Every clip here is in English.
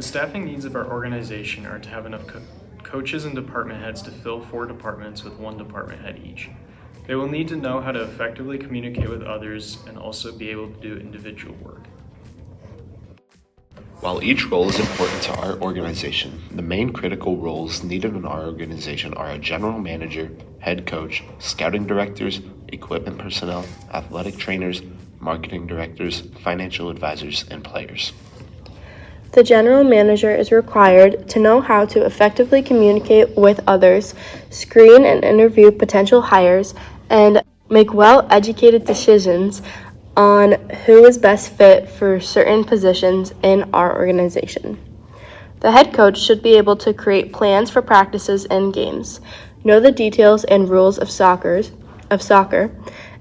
The staffing needs of our organization are to have enough coaches and department heads to fill 4 departments with 1 department head each. They will need to know how to effectively communicate with others and also be able to do individual work. While each role is important to our organization, the main critical roles needed in our organization are a general manager, head coach, scouting directors, equipment personnel, athletic trainers, marketing directors, financial advisors, and players. The general manager is required to know how to effectively communicate with others, screen and interview potential hires, and make well-educated decisions on who is best fit for certain positions in our organization. The head coach should be able to create plans for practices and games, know the details and rules of soccer,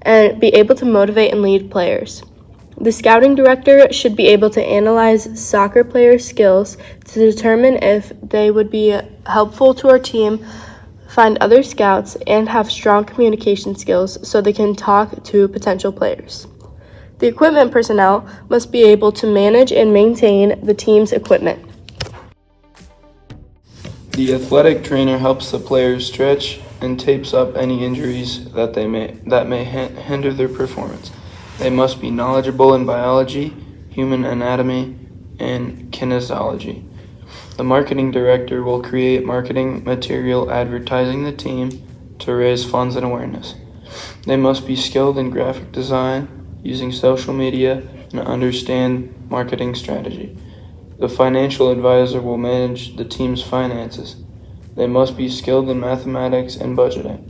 and be able to motivate and lead players. The scouting director should be able to analyze soccer players' skills to determine if they would be helpful to our team, find other scouts, and have strong communication skills so they can talk to potential players. The equipment personnel must be able to manage and maintain the team's equipment. The athletic trainer helps the players stretch and tapes up any injuries that may hinder their performance. They must be knowledgeable in biology, human anatomy, and kinesiology. The marketing director will create marketing material advertising the team to raise funds and awareness. They must be skilled in graphic design, using social media, and understand marketing strategy. The financial advisor will manage the team's finances. They must be skilled in mathematics and budgeting.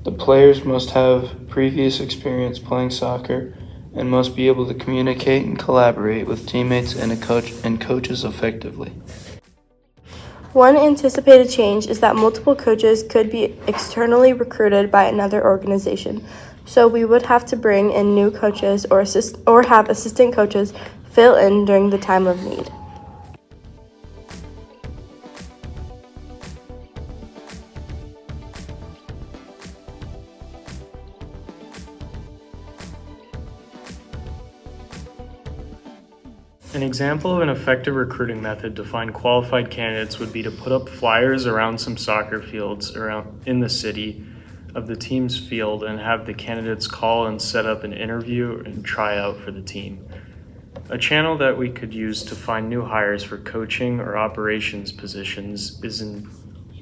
The players must have previous experience playing soccer and must be able to communicate and collaborate with teammates and coaches effectively. One anticipated change is that multiple coaches could be externally recruited by another organization, so we would have to bring in new coaches or have assistant coaches fill in during the time of need. An example of an effective recruiting method to find qualified candidates would be to put up flyers around some soccer fields around in the city of the team's field and have the candidates call and set up an interview and tryout for the team. A channel that we could use to find new hires for coaching or operations positions is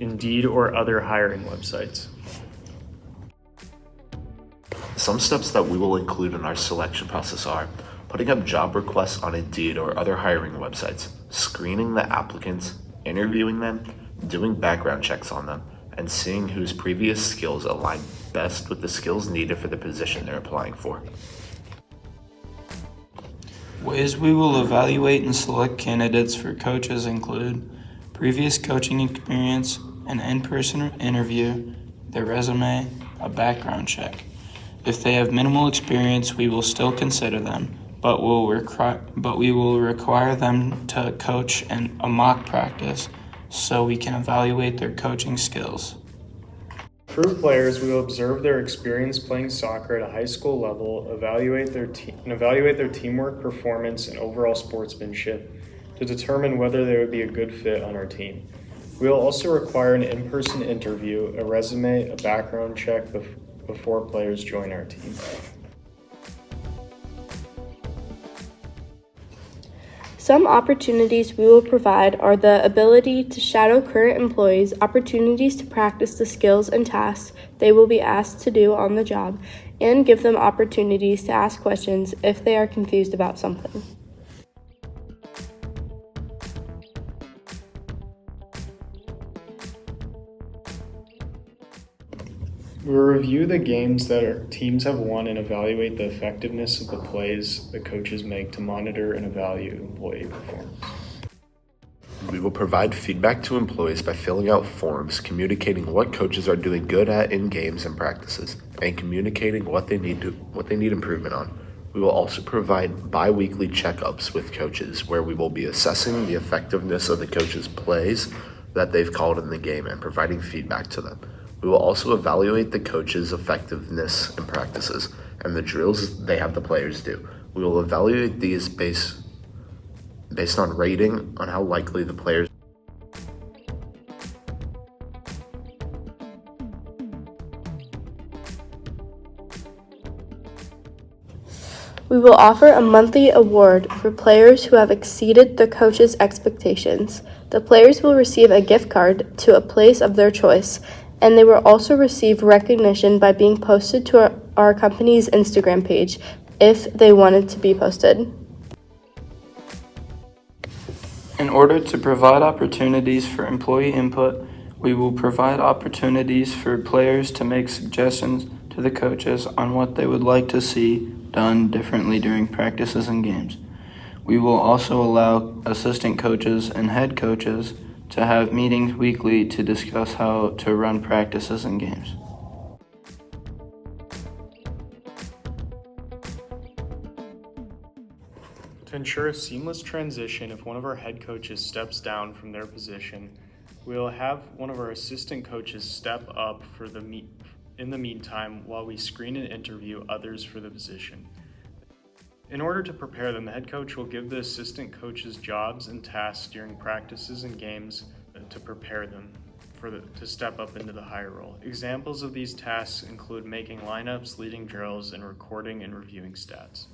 Indeed or other hiring websites. Some steps that we will include in our selection process are putting up job requests on Indeed or other hiring websites, screening the applicants, interviewing them, doing background checks on them, and seeing whose previous skills align best with the skills needed for the position they're applying for. Ways we will evaluate and select candidates for coaches include previous coaching experience, an in-person interview, their resume, a background check. If they have minimal experience, we will still consider them, but we will require them to coach in a mock practice so we can evaluate their coaching skills. For players, we will observe their experience playing soccer at a high school level, evaluate their teamwork, performance, and overall sportsmanship to determine whether they would be a good fit on our team. We will also require an in-person interview, a resume, a background check before players join our team. Some opportunities we will provide are the ability to shadow current employees, opportunities to practice the skills and tasks they will be asked to do on the job, and give them opportunities to ask questions if they are confused about something. We'll review the games that our teams have won and evaluate the effectiveness of the plays the coaches make to monitor and evaluate employee performance. We will provide feedback to employees by filling out forms, communicating what coaches are doing good at in games and practices, and communicating what they need improvement on. We will also provide bi-weekly checkups with coaches where we will be assessing the effectiveness of the coaches' plays that they've called in the game and providing feedback to them. We will also evaluate the coaches' effectiveness in practices and the drills they have the players do. We will evaluate these based based on rating on how likely the players. We will offer a monthly award for players who have exceeded the coach's expectations. The players will receive a gift card to a place of their choice, and they will also receive recognition by being posted to our company's Instagram page if they wanted to be posted. In order to provide opportunities for employee input, we will provide opportunities for players to make suggestions to the coaches on what they would like to see done differently during practices and games. We will also allow assistant coaches and head coaches to have meetings weekly to discuss how to run practices and games. To ensure a seamless transition, if one of our head coaches steps down from their position, we'll have one of our assistant coaches step up in the meantime while we screen and interview others for the position. In order to prepare them, the head coach will give the assistant coaches jobs and tasks during practices and games to prepare them to step up into the higher role. Examples of these tasks include making lineups, leading drills, and recording and reviewing stats.